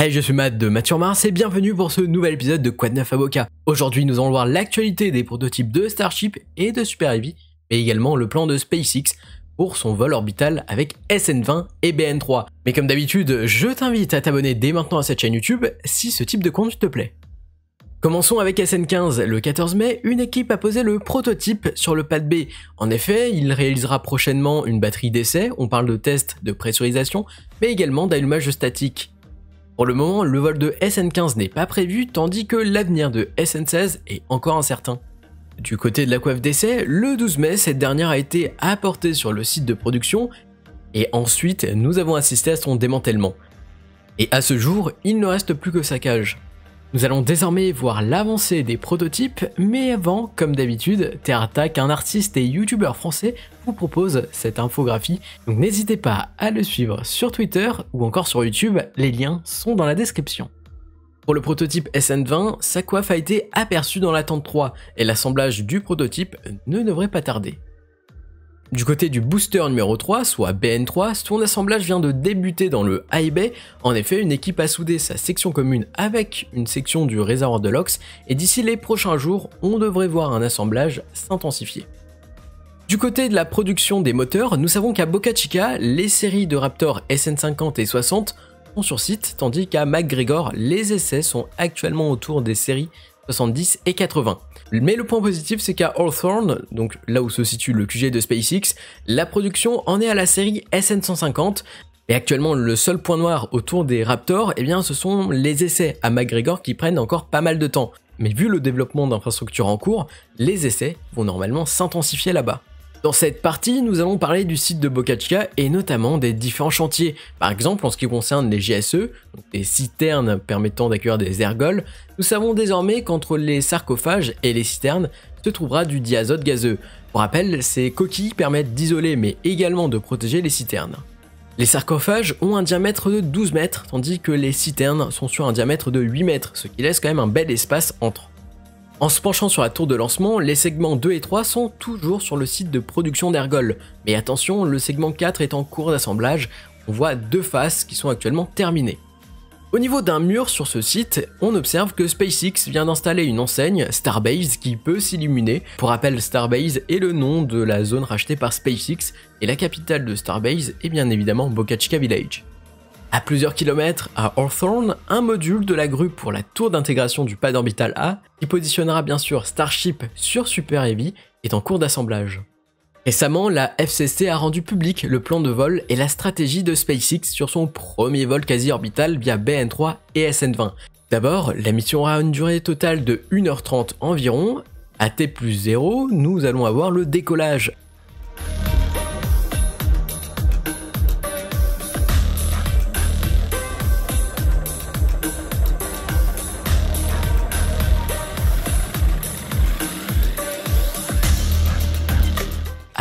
Hey, je suis Matt de Matt sur Mars et bienvenue pour ce nouvel épisode de Quoi de neuf Avocat. Aujourd'hui, nous allons voir l'actualité des prototypes de Starship et de Super Heavy, mais également le plan de SpaceX pour son vol orbital avec SN20 et BN3. Mais comme d'habitude, je t'invite à t'abonner dès maintenant à cette chaîne YouTube si ce type de contenu te plaît. Commençons avec SN15. Le 14 mai, une équipe a posé le prototype sur le pad B. En effet, il réalisera prochainement une batterie d'essai, on parle de test de pressurisation, mais également d'allumage statique. Pour le moment, le vol de SN15 n'est pas prévu, tandis que l'avenir de SN16 est encore incertain. Du côté de la coiffe d'essai, le 12 mai, cette dernière a été apportée sur le site de production, et ensuite, nous avons assisté à son démantèlement. Et à ce jour, il ne reste plus que sa cage. Nous allons désormais voir l'avancée des prototypes, mais avant, comme d'habitude, Terre Attack, un artiste et youtubeur français, vous propose cette infographie, donc n'hésitez pas à le suivre sur Twitter ou encore sur YouTube, les liens sont dans la description. Pour le prototype SN20, sa coiffe a été aperçue dans la tente 3, et l'assemblage du prototype ne devrait pas tarder. Du côté du booster numéro 3, soit BN3, son assemblage vient de débuter dans le high bay. En effet, une équipe a soudé sa section commune avec une section du réservoir de LOX, et d'ici les prochains jours, on devrait voir un assemblage s'intensifier. Du côté de la production des moteurs, nous savons qu'à Boca Chica, les séries de Raptor SN50 et 60 sont sur site, tandis qu'à McGregor, les essais sont actuellement autour des séries 70 et 80. Mais le point positif, c'est qu'à Hawthorne, donc là où se situe le QG de SpaceX, la production en est à la série SN150. Et actuellement, le seul point noir autour des Raptors, eh bien, ce sont les essais à McGregor qui prennent encore pas mal de temps. Mais vu le développement d'infrastructures en cours, les essais vont normalement s'intensifier là-bas. Dans cette partie, nous allons parler du site de Boca Chica et notamment des différents chantiers. Par exemple, en ce qui concerne les GSE, donc des citernes permettant d'accueillir des ergols, nous savons désormais qu'entre les sarcophages et les citernes se trouvera du diazote gazeux. Pour rappel, ces coquilles permettent d'isoler mais également de protéger les citernes. Les sarcophages ont un diamètre de 12 mètres, tandis que les citernes sont sur un diamètre de 8 mètres, ce qui laisse quand même un bel espace entre. En se penchant sur la tour de lancement, les segments 2 et 3 sont toujours sur le site de production d'ergols. Mais attention, le segment 4 est en cours d'assemblage, on voit deux faces qui sont actuellement terminées. Au niveau d'un mur sur ce site, on observe que SpaceX vient d'installer une enseigne, Starbase, qui peut s'illuminer. Pour rappel, Starbase est le nom de la zone rachetée par SpaceX, et la capitale de Starbase est bien évidemment Boca Chica Village. À plusieurs kilomètres, à Hawthorne, un module de la grue pour la tour d'intégration du pad orbital A, qui positionnera bien sûr Starship sur Super Heavy, est en cours d'assemblage. Récemment, la FCC a rendu public le plan de vol et la stratégie de SpaceX sur son premier vol quasi-orbital via BN3 et SN20. D'abord, la mission aura une durée totale de 1h30 environ. À T+0, nous allons avoir le décollage.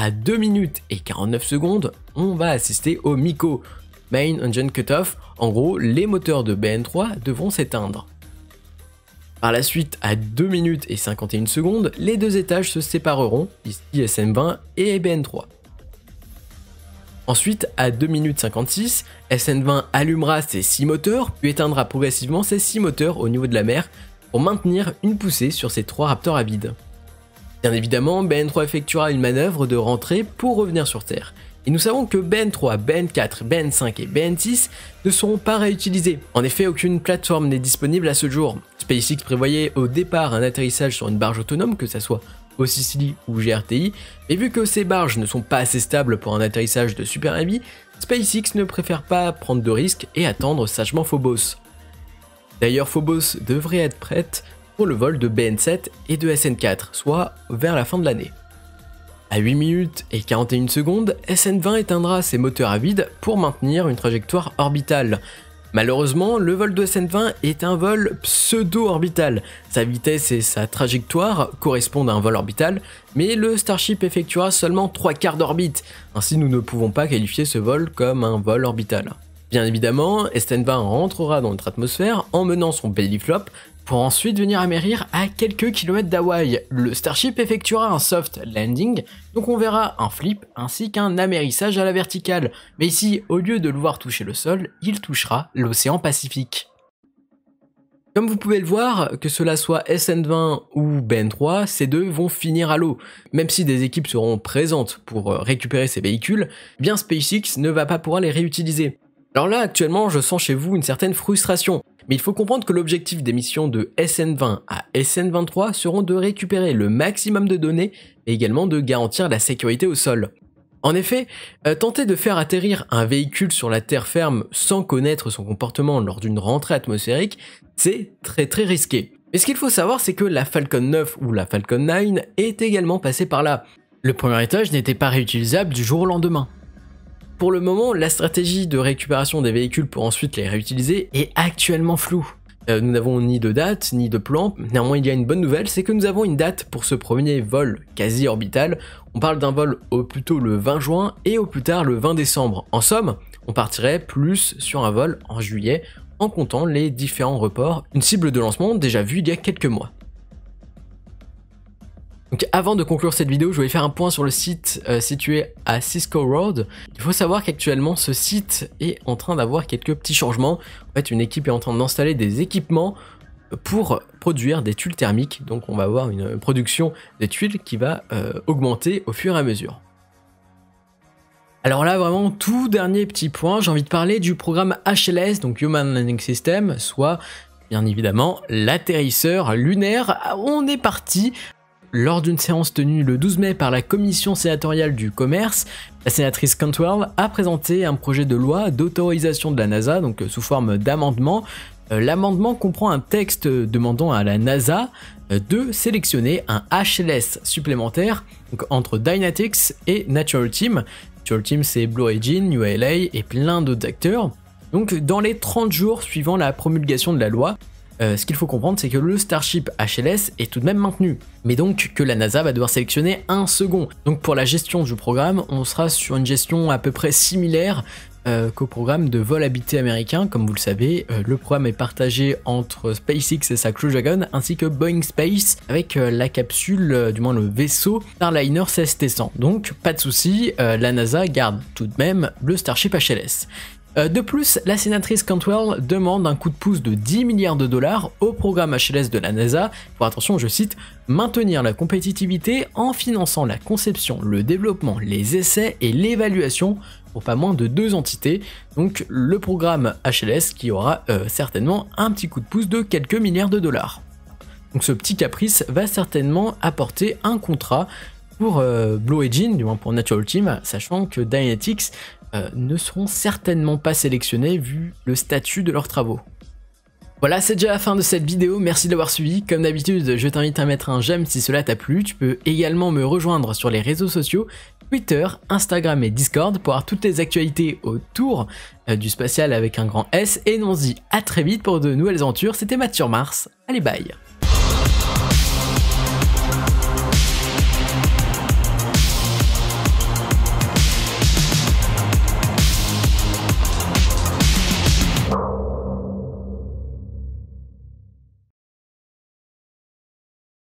À 2 minutes et 49 secondes, on va assister au MICO, Main Engine Cutoff. En gros, les moteurs de BN3 devront s'éteindre. Par la suite, à 2 minutes et 51 secondes, les deux étages se sépareront, ici SN20 et BN3. Ensuite, à 2 minutes 56, SN20 allumera ses 6 moteurs, puis éteindra progressivement ses 6 moteurs au niveau de la mer pour maintenir une poussée sur ses 3 Raptors à vide. Bien évidemment, BN3 effectuera une manœuvre de rentrée pour revenir sur Terre. Et nous savons que BN3, BN4, BN5 et BN6 ne seront pas réutilisés. En effet, aucune plateforme n'est disponible à ce jour. SpaceX prévoyait au départ un atterrissage sur une barge autonome, que ce soit au Sicily ou GRTI, mais vu que ces barges ne sont pas assez stables pour un atterrissage de Super Heavy, SpaceX ne préfère pas prendre de risques et attendre sagement Phobos. D'ailleurs, Phobos devrait être prête pour le vol de BN7 et de SN4, soit vers la fin de l'année. À 8 minutes et 41 secondes, SN20 éteindra ses moteurs à vide pour maintenir une trajectoire orbitale. Malheureusement, le vol de SN20 est un vol pseudo-orbital. Sa vitesse et sa trajectoire correspondent à un vol orbital, mais le Starship effectuera seulement 3/4 d'orbite, ainsi nous ne pouvons pas qualifier ce vol comme un vol orbital. Bien évidemment, SN20 rentrera dans notre atmosphère en menant son belly flop pour ensuite venir amérir à quelques kilomètres d'Hawaï. Le Starship effectuera un soft landing, donc on verra un flip ainsi qu'un amérissage à la verticale. Mais ici, au lieu de le voir toucher le sol, il touchera l'océan Pacifique. Comme vous pouvez le voir, que cela soit SN20 ou BN3, ces deux vont finir à l'eau. Même si des équipes seront présentes pour récupérer ces véhicules, eh bien SpaceX ne va pas pouvoir les réutiliser. Alors là, actuellement, je sens chez vous une certaine frustration. Mais il faut comprendre que l'objectif des missions de SN20 à SN23 seront de récupérer le maximum de données et également de garantir la sécurité au sol. En effet, tenter de faire atterrir un véhicule sur la terre ferme sans connaître son comportement lors d'une rentrée atmosphérique, c'est très risqué. Mais ce qu'il faut savoir, c'est que la Falcon 9 ou la Falcon 9 est également passée par là. Le premier étage n'était pas réutilisable du jour au lendemain. Pour le moment, la stratégie de récupération des véhicules pour ensuite les réutiliser est actuellement floue. Nous n'avons ni de date, ni de plan. Néanmoins, il y a une bonne nouvelle, c'est que nous avons une date pour ce premier vol quasi orbital. On parle d'un vol au plus tôt le 20 juin et au plus tard le 20 décembre. En somme, on partirait plus sur un vol en juillet en comptant les différents reports, une cible de lancement déjà vue il y a quelques mois. Donc avant de conclure cette vidéo, je vais faire un point sur le site situé à Cisco Road. Il faut savoir qu'actuellement ce site est en train d'avoir quelques petits changements. En fait, une équipe est en train d'installer des équipements pour produire des tuiles thermiques. Donc on va avoir une production de tuiles qui va augmenter au fur et à mesure. Alors là, vraiment, tout dernier petit point, j'ai envie de parler du programme HLS, donc Human Landing System, soit bien évidemment l'atterrisseur lunaire. On est parti. Lors d'une séance tenue le 12 mai par la commission sénatoriale du commerce, la sénatrice Cantwell a présenté un projet de loi d'autorisation de la NASA, donc sous forme d'amendement. L'amendement comprend un texte demandant à la NASA de sélectionner un HLS supplémentaire donc entre Dynetics et Natural Team. Natural Team, c'est Blue Origin, New LA et plein d'autres acteurs. Donc dans les 30 jours suivant la promulgation de la loi, ce qu'il faut comprendre, c'est que le Starship HLS est tout de même maintenu, mais donc que la NASA va devoir sélectionner un second. Donc pour la gestion du programme, on sera sur une gestion à peu près similaire qu'au programme de vol habité américain. Comme vous le savez, le programme est partagé entre SpaceX et sa Crew Dragon, ainsi que Boeing Space avec la capsule, du moins le vaisseau Starliner CST-100. Donc pas de souci, la NASA garde tout de même le Starship HLS. De plus, la sénatrice Cantwell demande un coup de pouce de 10 milliards de dollars au programme HLS de la NASA pour, attention, je cite, maintenir la compétitivité en finançant la conception, le développement, les essais et l'évaluation pour pas moins de 2 entités. Donc le programme HLS qui aura certainement un petit coup de pouce de quelques milliards de dollars. Donc ce petit caprice va certainement apporter un contrat pour Blue Origin, du moins pour Natural Team, sachant que Dynetics ne seront certainement pas sélectionnés vu le statut de leurs travaux. Voilà, c'est déjà la fin de cette vidéo, merci de l'avoir suivi. Comme d'habitude, je t'invite à mettre un j'aime si cela t'a plu. Tu peux également me rejoindre sur les réseaux sociaux, Twitter, Instagram et Discord pour avoir toutes les actualités autour du spatial avec un grand S. Et nous on se dit à très vite pour de nouvelles aventures. C'était Matt sur Mars, allez bye.